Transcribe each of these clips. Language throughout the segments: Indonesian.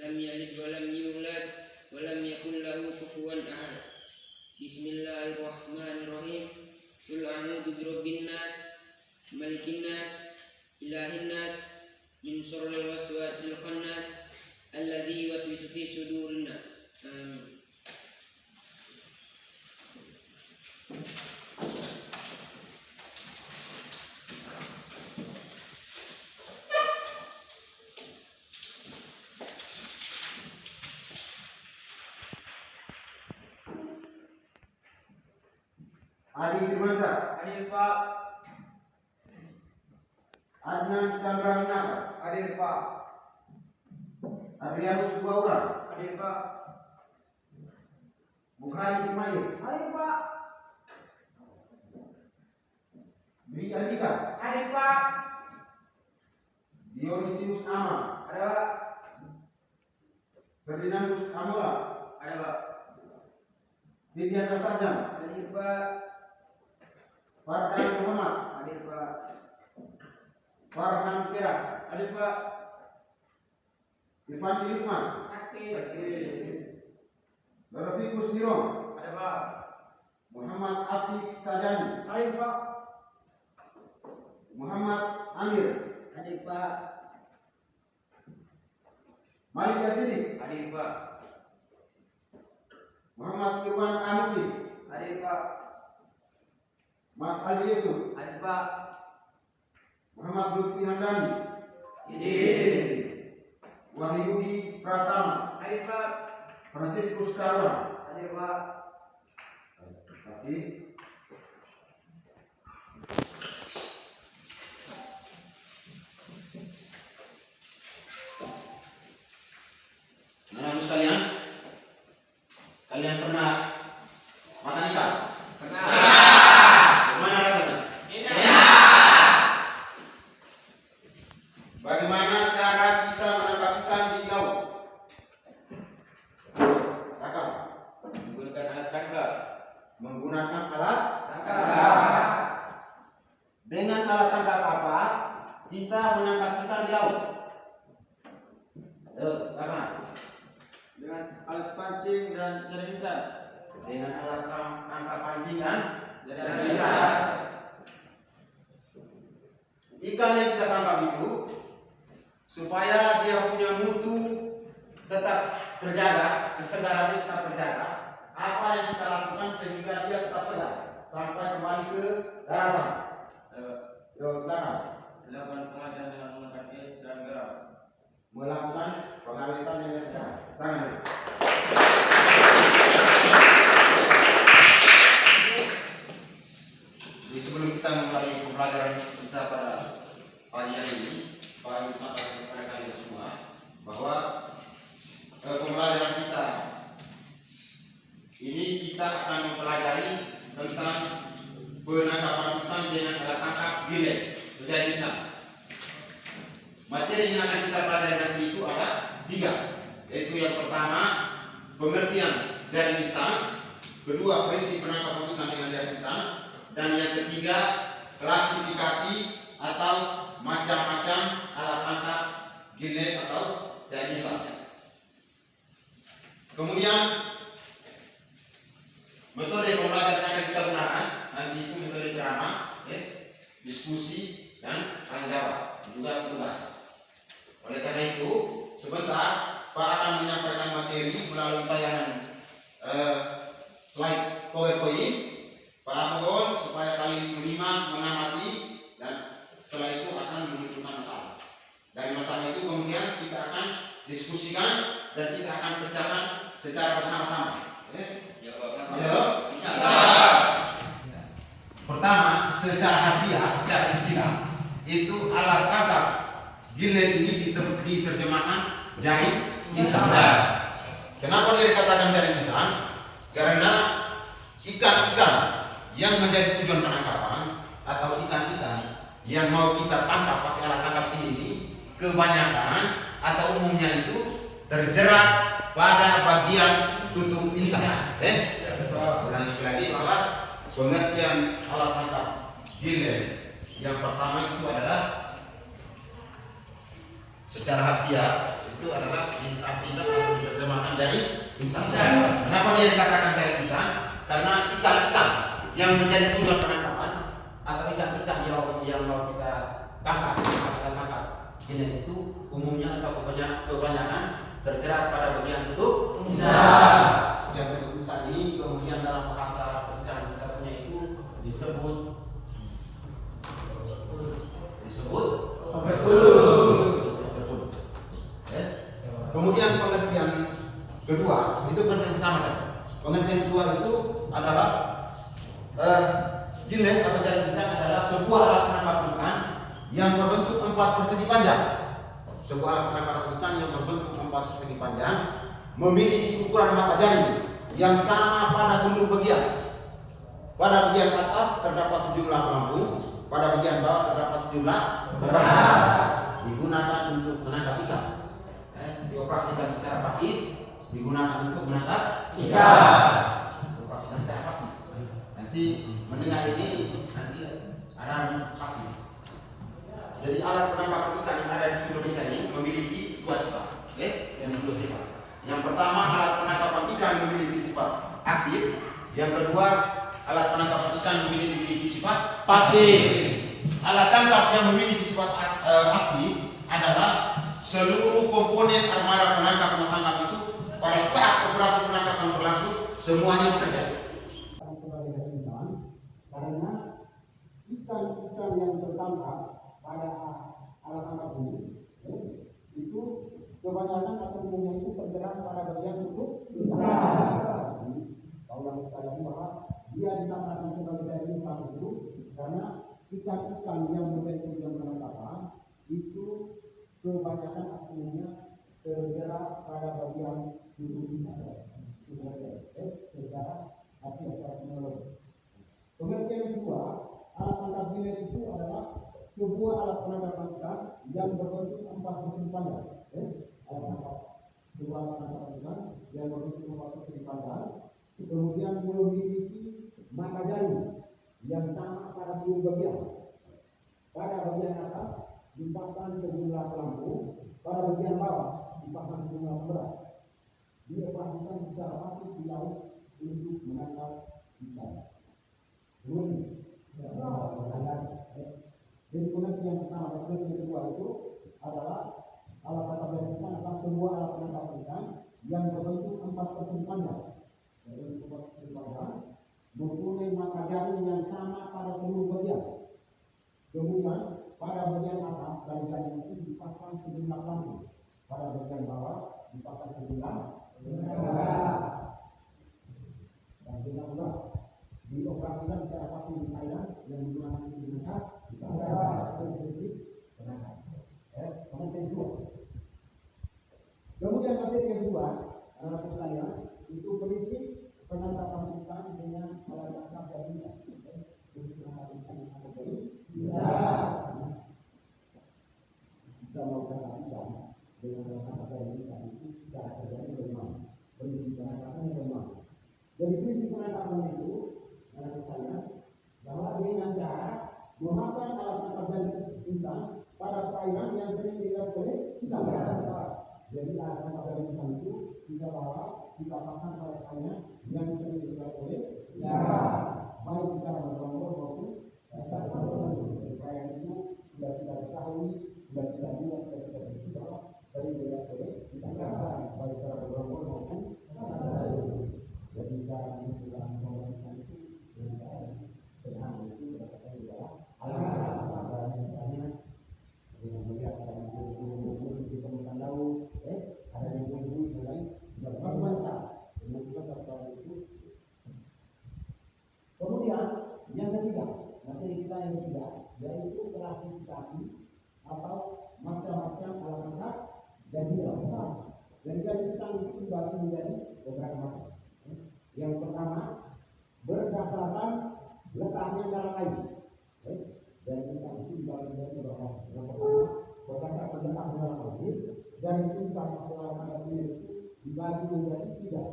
lam yalid wa lam yulad wa lam yakul lahu kufuwan ahad. Bismillahirrahmanirrahim. Qul a'udzu birabbin nas, malikin nas, ilahin nas, min syarril waswasil khannas, alladzi yuwaswisu fi sudurin nas. Amin. Adi Firmansyah. Hadir Pak. Adnan Chandra Winata. Hadir Pak. Adrianus Baura. Hadir Pak. Bukhari Ismail. Hadir Pak. Dwi Andika. Hadir Pak. Dionisius Ama. Ada Pak. Ferdinandus Amola. Ada Pak. Vivian Tartajam. Hadir Pak. Fardan Muhammad. Hadir Pak. Farhan Perak. Hadir Pak. Irfan Lukman. Hadir. Rafiqus Nirong. Ada Pak. Muhammad Afiq Sajani. Hadir Pak. Muhammad Amir. Hadir Pak. Malik Yasidi. Hadir Pak. Muhammad Irwan Amudi. Hadir Pak. Mas Ali Yusuf. Hadir Pak. Muhammad Lutfi Hamdani. Hadir. Wahyudi Pratama. Hadir Pak. Franciscus Karwan. Hadir Pak. Terima kasih. Anak-anak sekalian, kalian pernah makan ikan? Pernah. Bagaimana rasanya? Bagaimana cara kita menangkap ikan di laut? Tangkap. Menggunakan alat tangkap. Menggunakan alat. Tangkap. Dengan alat tangkap apa kita menangkap ikan di laut? Ayo, sama. Dengan alat pancing dan jaring lisan. Dengan alat tangkap pancing dan Jaring lisan. ikan yang kita tangkap itu supaya dia punya mutu tetap terjaga, kesegaran tetap terjaga. Apa yang kita lakukan sehingga dia tetap segar sampai kembali ke daratan? Yo, silakan. Melakukan pengajian dengan menggunakan es dan garam. Melakukan pengawetan dengan segar. Tangan. Jadi sebelum kita memulai pembelajaran kita pada pagi hari ini, Pak ingin sampaikan kepada kalian semua bahwa pembelajaran kita ini kita akan mempelajari tentang penangkapan ikan dengan alat tangkap gilet menjadi misal. Materi yang akan kita pelajari nanti itu ada 3, yaitu yang pertama pengertian jaring lisan, kedua prinsip penangkapan ikan dengan jaring lisan, dan yang ketiga klasifikasi atau macam-macam alat tangkap gilet atau jaring lisan. Kemudian metode pembelajaran yang akan kita gunakan nanti itu metode ceramah, diskusi dan tanya jawab, juga penugasan. Oleh karena itu, sebentar Pak akan menyampaikan materi melalui tayangan slide PowerPoint. Pak mohon supaya kalian menyimak, mengamati, dan setelah itu akan menunjukkan masalah. Dari masalah itu kemudian kita akan diskusikan dan kita akan pecahkan secara bersama-sama. Pertama, secara harfiah, secara istilah, itu alat tangkap gilet ini diterjemahkan jaring lisan. Kenapa dia dikatakan jaring lisan? Karena ikan-ikan yang menjadi tujuan penangkapan atau ikan-ikan yang mau kita tangkap pakai alat tangkap ini kebanyakan atau umumnya itu terjerat pada bagian tutup insan. Ulangi sekali lagi bahwa pengertian alat tangkap gilet yang pertama itu adalah secara harfiah itu itu adalah bintang atau diterjemahkan dari insan. Kenapa dia dikatakan dari insan? Karena ikan-ikan yang menjadi tujuan penangkapan atau ikan-ikan yang mau kita tangkap, jenis itu umumnya atau kebanyakan terjerat pada bagian tutup insan. Yang tutup insan ini kemudian dalam bahasa pekerjaan kita punya itu disebut Kemudian pengertian kedua itu pengertian pertama kan. Pengertian kedua itu adalah jilid atau jaring insan adalah sebuah alat penangkap ikan yang berbentuk 4 persegi panjang. Sebuah alat penangkap ikan yang berbentuk 4 persegi panjang memiliki ukuran mata jari yang sama pada seluruh bagian. Pada bagian atas terdapat sejumlah pelampung, pada bagian bawah terdapat sejumlah pemberat digunakan untuk menangkap ikan. Dioperasikan secara pasif, digunakan untuk menangkap ikan. Dioperasikan secara pasif. Nanti mendengar ini nanti ada pasif. Jadi alat penangkap ikan yang ada di Indonesia ini memiliki dua sifat. Dua sifat. Yang pertama, alat penangkapan ikan memiliki sifat aktif. Yang kedua, alat penangkapan ikan memiliki sifat pasif. Alat tangkap yang memiliki sifat aktif adalah seluruh komponen armada penangkap dan tangkap itu pada saat operasi penangkapan berlangsung semuanya bekerja. Karena ikan-ikan yang tertangkap pada alat tangkap ini itu kebanyakan atau umumnya itu terjerat pada bagian tutup insan. Kalau yang kita lihat bahwa dia dikatakan sebagai dari insan itu karena ikan-ikan yang menjadi tujuan penangkapan itu kebanyakan atau umumnya terjerat pada bagian tutup insan. Secara teknologi. Pengertian kedua, alat tangkap jilid itu adalah sebuah alat penangkapan ikan yang berbentuk 4 persegi panjang. Alat tangkap sebuah alat tangkap ikan yang berbentuk 4 persegi panjang, kemudian memiliki mata jari yang sama pada seluruh bagian. Pada bagian atas dipasang sejumlah pelampung, pada bagian bawah dipasang sejumlah pemberat. Dioperasikan secara pasif di laut untuk menangkap ikan. Jadi pengertian pertama dan pengertian kedua itu adalah alat tangkap jari ikan adalah sebuah alat penangkap ikan yang berbentuk 4 persegi panjang. Mempunyai mata jari yang sama pada seluruh bagian. Kemudian pada bagian atas dari jari itu dipasang sejumlah pelampung. Pada bagian bawah dipasang sejumlah dan juga dioperasikan secara pasif di Thailand yang menggunakan penangkap Kemudian materi yang kedua adalah sekalian itu berisi penangkapan ikan dengan alat tangkap jari ikan. Kita mau tangkap ikan dengan alat tangkap jari ikan itu cara kerjanya bagaimana? Prinsip penangkapannya bagaimana? Jadi prinsip penangkapan itu saya bahwa dengan cara memakai alat tangkap jari ikan pada perairan yang sering dilihat oleh kita. Jadi alat tangkap jari ikan itu kita bawa, kita pasang pada perairan yang sering dilihat oleh kita. Baik secara bergelombol maupun perairan itu sudah kita ketahui, sudah kita lihat, sudah kita bisa dari dilihat oleh kita. Baik secara bergelombol maupun jadi cara menentukan pemeriksaan itu dengan itu berdasarkan di dalam alat misalnya dengan melihat ada bumbu di permukaan laut, ada yang bumbu dan lain sebagainya. Menentukan itu. Kemudian yang ketiga, materi kita yang ketiga yaitu klasifikasi atau macam-macam alat tangkap dan jilid. Jadi kita itu dibagi menjadi beberapa macam. Yang pertama berdasarkan letaknya dalam air. Dan kita itu dibagi menjadi beberapa. Yang pertama berdasarkan letaknya dalam air dan itu alat jilid itu dibagi menjadi tiga.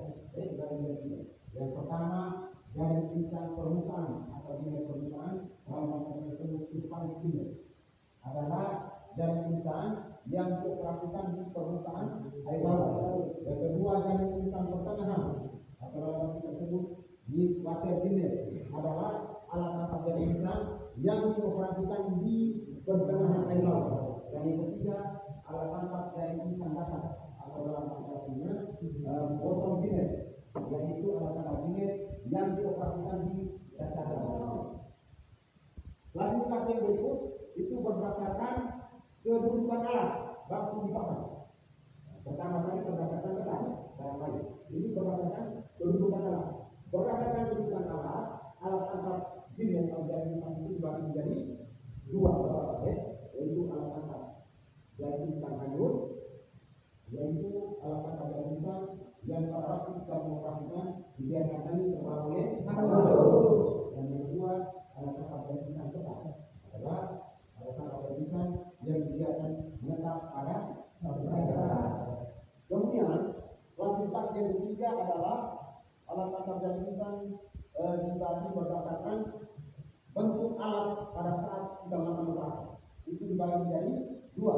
Yang pertama dari insan permukaan atau jilid permukaan kalau macam tersebut paling tinggi adalah dari insan yang dioperasikan di permukaan air laut. Yang kedua, jaring insang pertengahan atau dalam arti tersebut di water jet adalah alat tangkap jaring insang yang dioperasikan di pertengahan air laut. Dan yang ketiga, alat tangkap jaring insang datar atau dalam artinya bottom jet, yaitu alat tangkap jet yang dioperasikan di dasar laut. Klasifikasi yang berikut itu berdasarkan kedudukan alat waktu dipasang. Pertama kali berdasarkan ketan, barangkali. Ini berdasarkan kedudukan alat. Berdasarkan kedudukan alat, alat tangkap jenis atau jaring insang itu dibagi menjadi dua, yaitu alat tangkap jaring insang hanyut, yaitu alat tangkap jaring insang yang praktis kita mengoperasikan dibiarkan terbang oleh dan yang kedua, alat tangkap jaring insang tetap adalah alat tangkap jaring insang yang dibiarkan menetap pada satu daerah. Kemudian klasifikasi yang ketiga adalah alat tangkap jaring insang dibagi berdasarkan bentuk alat pada saat kita melakukan operasi. Itu dibagi menjadi dua,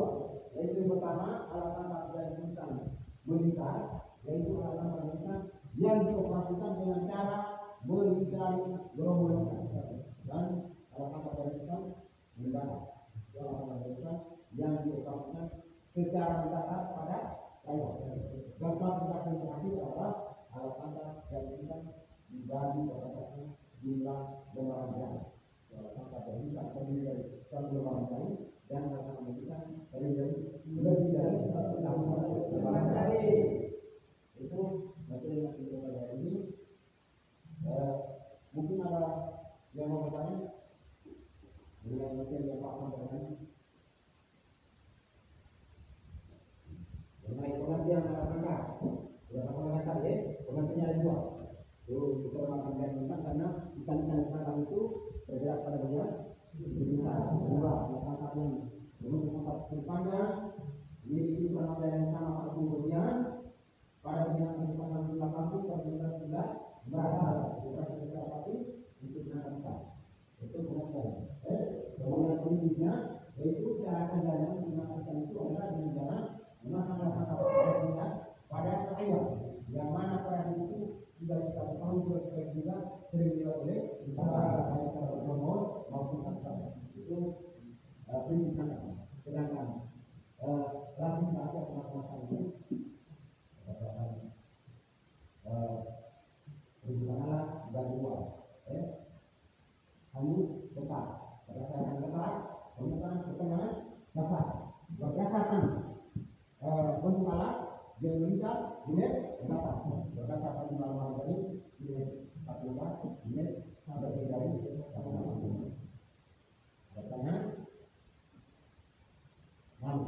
yaitu yang pertama alat tangkap jaring insang melingkar, yaitu alat tangkap jaring insang yang dioperasikan dengan cara melingkari gerombolan dan alat tangkap jaring insang mendatar. Alat tangkap jaring insang yang dioperasikan secara mendatar pada air. Dan klasifikasi yang terakhir adalah alat tangkap jaring insang dibagi berdasarkan jumlah lembaran jaring. Alat tangkap jaring insang terdiri dari satu lembaran jaring dan alat tangkap jaring insang terdiri dari lebih dari satu lembaran jaring. Itu materi yang kita pelajari ini. Mungkin ada yang mau bertanya dengan materi yang Pak sampaikan mengenai pengertian alat tangkap. Sudah sama mengatakan ya, pengertiannya ada dua. Kita melakukan jaring insang karena ikan-ikan sekarang itu bergerak pada bagian besar. Kedua, alat tangkap yang berbentuk kotak terpandang, memiliki peran yang sama pada kemudian pada bagian yang dipasang jumlah kampung dan jumlah sudah berasal bukan secara pasti untuk menangkap ikan. Itu pengertian. Kemudian prinsipnya yaitu cara kerjanya menggunakan ikan itu adalah dengan cara menggunakan alat tangkap ikan pada air yang mana pada itu sudah kita ketahui juga sering dilakukan oleh baik secara bernomor maupun tanpa. Itu prinsip tangkap. Sedangkan klasifikasi atau masalah itu berdasarkan kedudukan alat dan dua, hanyut tetap berdasarkan tetap, permukaan pertengahan dasar berdasarkan bentuk alat yang melingkar jenis datar berdasarkan jumlah lembaran jaring jenis 4 lembar jenis berbeda dari bertanya lalu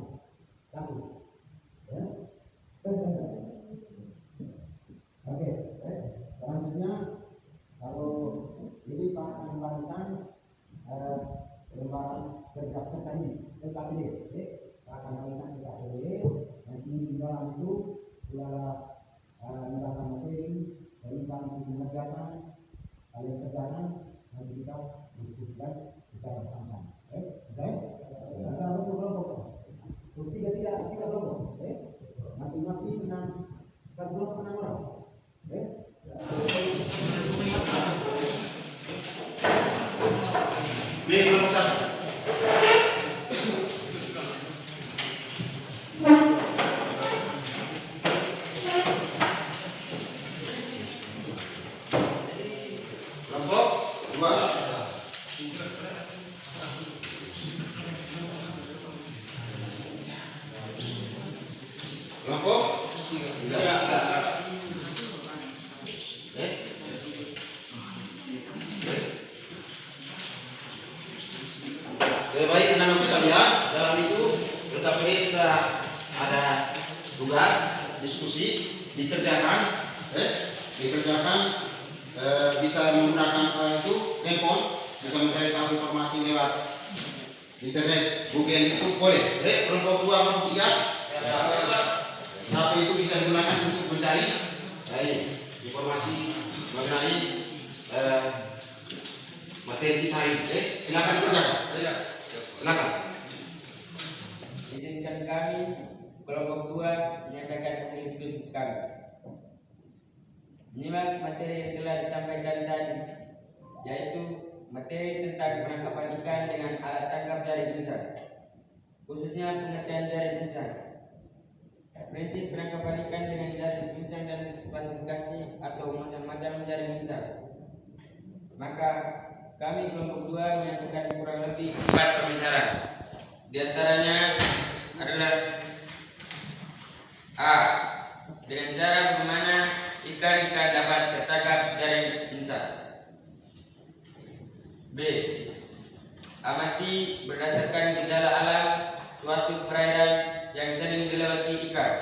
satu oke, selanjutnya kalau ini Pak akan membagikan lembaran kerja tadi TKPD, Pak akan membagikan TKPD. Nanti di dalam itu sudah mendapat materi tentang mengerjakan kalian kerjakan nanti kita diskusikan secara bersama. Ada kelompok. Tiga kelompok. Masing-masing dengan satu kelompok 6 orang. B kelompok 1. Kelompok 2. Kelompok 3. Baik anak-anak sekalian, dalam itu TKPD sudah ada tugas diskusi dikerjakan, bisa menggunakan itu handphone, bisa mencari tahu informasi lewat internet, Google itu boleh. Kelompok 2 kelompok 3, HP itu bisa digunakan untuk mencari informasi mengenai materi kita ini. Silakan kerjakan. Silakan. Izinkan kami kelompok 2 menyatakan hasil diskusi kami. Menyimak materi yang telah disampaikan tadi, yaitu materi tentang penangkapan ikan dengan alat tangkap jaring insan, khususnya pengertian jaring insan, prinsip penangkapan ikan dengan jaring insan dan klasifikasi atau macam-macam jaring insan. Maka kami kelompok 2 menyatakan kurang lebih 4 pemisalan. Di antaranya adalah A. Dengan cara bagaimana ikan-ikan dapat tertangkap jaring insan. B. Amati berdasarkan gejala alam suatu perairan yang sering dilewati ikan.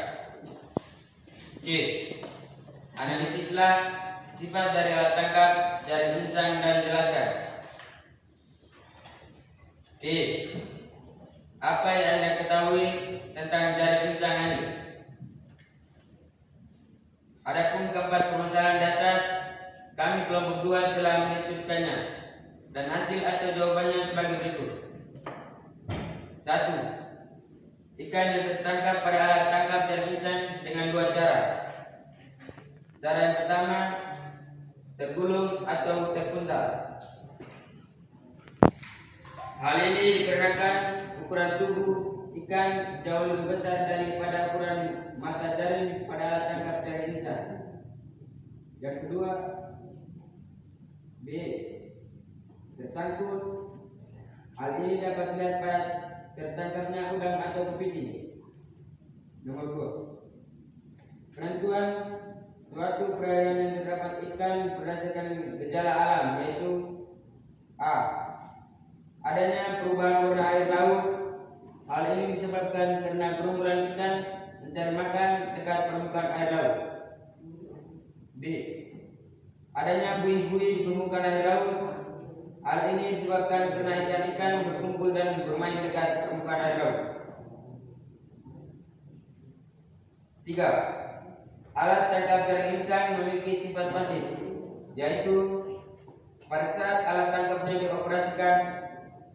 C. Analisislah sifat dari alat tangkap jaring insan dan jelaskan. D. Apa yang Anda ketahui tentang jaring insan ini? Adapun keempat permasalahan di atas, kami kelompok 2 telah mendiskusikannya dan hasil atau jawabannya sebagai berikut. 1. Ikan yang tertangkap pada alat tangkap jaring insan dengan 2 cara. Cara yang pertama, tergulung atau terpuntal. Hal ini dikarenakan ukuran tubuh ikan jauh lebih besar daripada ukuran mata jaring pada alat tangkap jaring insan. Yang kedua, B. Tersangkut. Hal ini dapat dilihat pada tertangkapnya udang atau kepiting. Nomor 2. Penentuan suatu perairan yang terdapat ikan berdasarkan gejala alam, yaitu A. Adanya perubahan warna air laut. Hal ini disebabkan karena gerombolan ikan mencari makan dekat permukaan air laut. B. Adanya buih-buih di permukaan air laut. Hal ini disebabkan karena ikan-ikan berkumpul dan bermain dekat permukaan air laut. 3. Alat tangkap jaring insan memiliki sifat pasif, yaitu pada saat alat tangkapnya dioperasikan,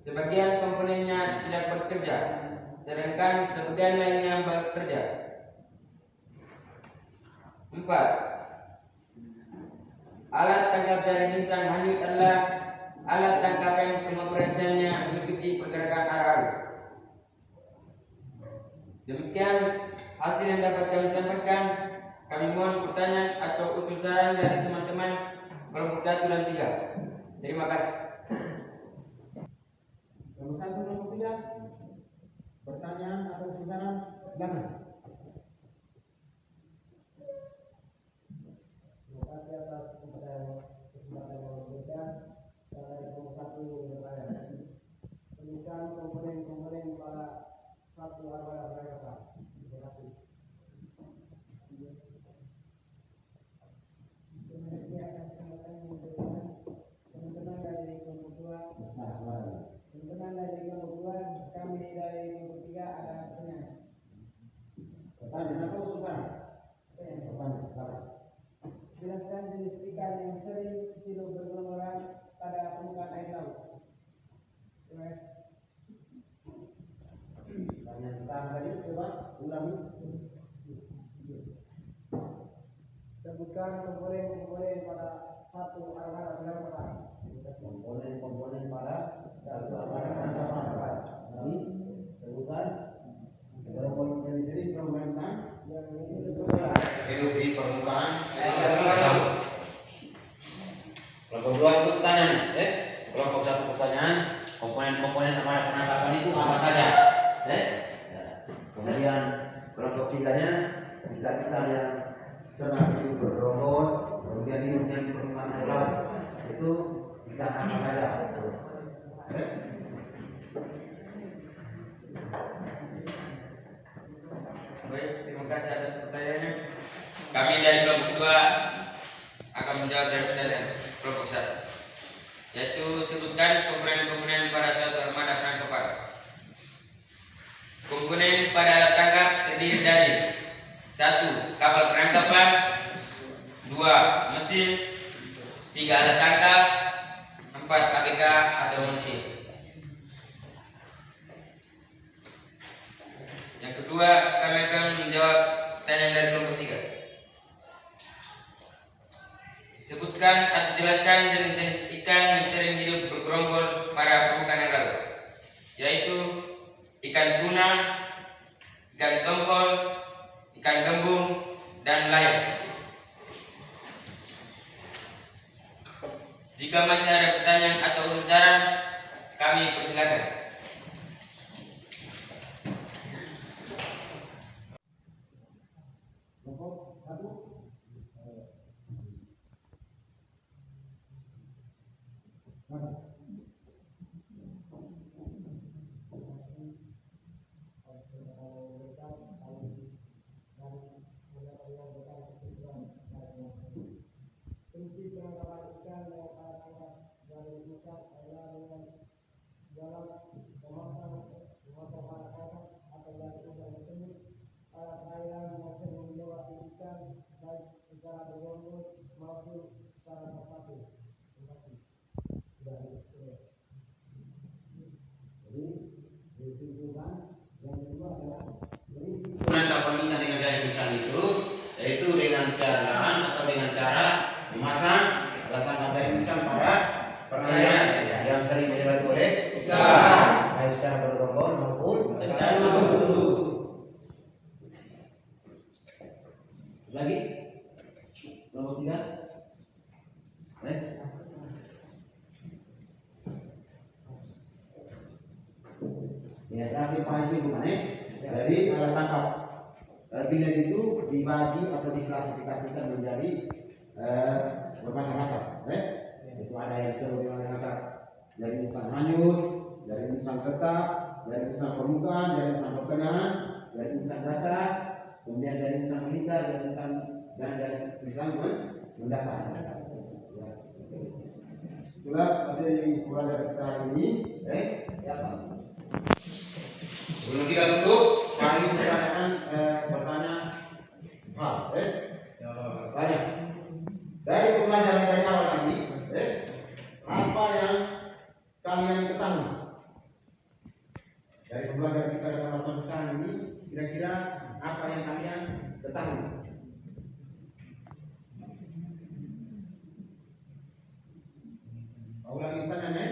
sebagian komponennya tidak bekerja, sedangkan sebagian lainnya bekerja. 4. Alat tangkap jaring insan hanyut adalah alat tangkap yang pengoperasiannya mengikuti pergerakan arus. Demikian hasil yang dapat kami sampaikan. Kami mohon pertanyaan atau usul saran dari teman-teman kelompok 1 dan 3. Terima kasih. Nomor 1, nomor 3. Pertanyaan atau usul saran, silakan. Terima kasih atas kesempatan yang diberikan. Dari kelompok 1 bertanya. Sebutkan komponen-komponen pada satu armada penangkapan. Terima kasih. Ini akan kesempatan yang diberikan teman-teman dari kelompok 2. Teman-teman dari kelompok 2, kami dari kelompok 3 ada pertanyaan. Pertanyaan apa usulan? Pertanyaan. Jelaskan jenis ikan yang sering hidup bergelombolan pada permukaan air laut. Pertanyaan pertama tadi, coba ulangi. Sebutkan komponen-komponen pada satu armada penangkapan. Komponen-komponen pada satu armada penangkapan. Jadi sebutkan komponen jenis permainan yang Hidup di permukaan laut. Kelompok 2 itu pertanyaan, kelompok 1 pertanyaan, komponen-komponen armada penangkapan itu apa saja, Kemudian kelompok 3-nya ikan-ikan yang senang hidup bergerombol, kemudian hidupnya di permukaan air laut, itu ikan apa saja? Baik, terima kasih atas pertanyaannya. Kami dari kelompok 2 akan menjawab dari pertanyaan kelompok 1, yaitu sebutkan komponen-komponen pada suatu armada penangkapan. Komponen pada alat tangkap terdiri dari 1. Kapal penangkapan, 2. Mesin, 3. Alat tangkap, 4. ABK atau mesin. Yang kedua, kedua, kami akan menjawab pertanyaan dari kelompok 3. Sebutkan atau jelaskan jenis-jenis ikan yang sering hidup bergerombol pada permukaan air laut, yaitu ikan tuna, ikan tongkol, ikan gembung, dan layang. Jika masih ada pertanyaan atau usul saran, kami persilakan. Penangkapan ikan dengan jaring pisang itu yaitu dengan cara memasang alat tangkap jaring pisang pada perairan yang sering dilewati oleh ikan, baik secara bergerombol maupun secara berurutan. Lagi nomor 3. Next. Ya, terakhir pancing bukan dari alat tangkap. Bilet itu dibagi atau diklasifikasikan menjadi bermacam-macam. Itu ada yang selalu mengangkat dari insang hanyut, dari insang tetap, dari insang permukaan, dari insang pertengahan, dari insang dasar, kemudian dari insang melingkar, dan dari insang mendatar. Itulah materi kurang dari kita hari ini. Sebelum kita tutup, kali pertanyaan bertanya hal, tanya dari pembelajaran dari awal tadi, apa yang kalian ketahui dari pembelajaran kita dalam masa sekarang ini? Kira-kira apa yang kalian ketahui? Mau lagi tanya,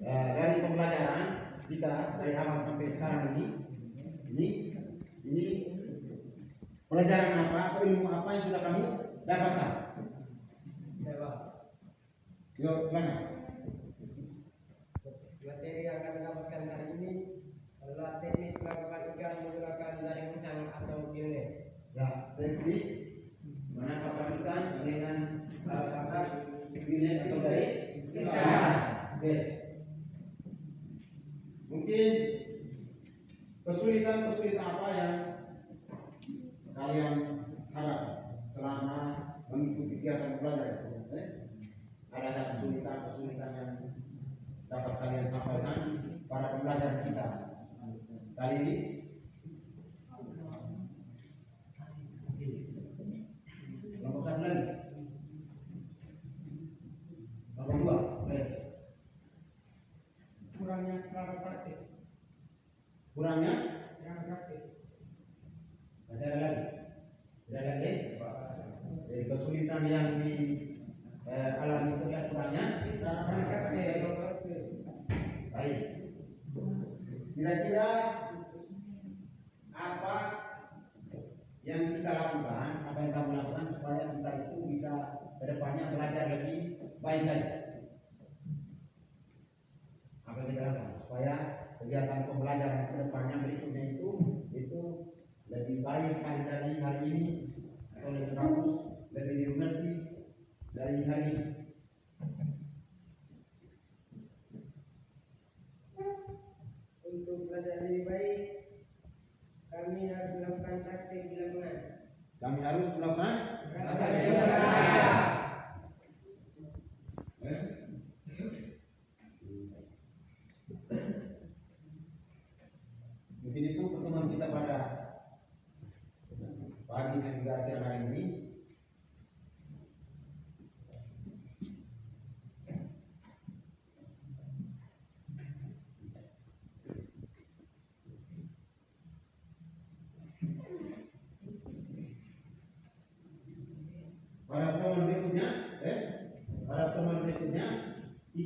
dari pembelajaran kita dari awal sampai sekarang ini pelajaran apa atau ilmu apa yang sudah kamu dapatkan? Yuk, silakan. Materi yang kami dapatkan hari ini adalah teknik penangkapan ikan menggunakan jaring pisang atau gilet. Ya, teknik menangkap ikan dengan alat tangkap gilet atau dari pisang. Oke. Mungkin kesulitan apa yang kalian hadapi selama mengikuti kegiatan belajar itu? Ada kesulitan yang dapat kalian sampaikan pada pembelajaran kita kali ini? Nomor 1 lagi. Nomor 2. Kurangnya secara praktik. Kurangnya? Secara praktik. Masih ada lagi? Tidak lagi? Jadi kesulitan yang alami itu ya kurangnya? Secara praktik. Baik. Kira-kira apa yang kita lakukan, apa yang kamu lakukan supaya kita itu bisa kedepannya belajar lebih baik lagi? Apa yang kita lakukan supaya kegiatan pembelajaran kedepannya berikutnya itu lebih baik dari hari ini atau lebih bagus, lebih dimengerti dari hari ini? Untuk belajar lebih baik, kami harus melakukan praktik di lapangan. Kami harus melakukan mungkin itu pertemuan kita pada pagi siang hari ini.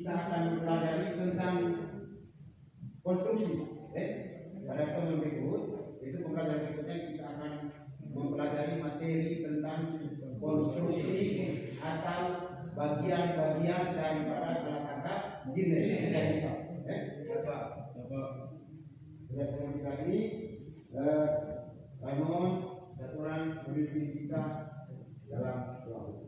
kita akan mempelajari tentang konstruksi. Pada pertemuan berikut, itu pembelajaran berikutnya kita akan mempelajari materi tentang konstruksi atau bagian-bagian daripada alat tangkap gile dan pisau. Sudah terima lagi. Saya mohon aturan pemimpin kita dalam doa.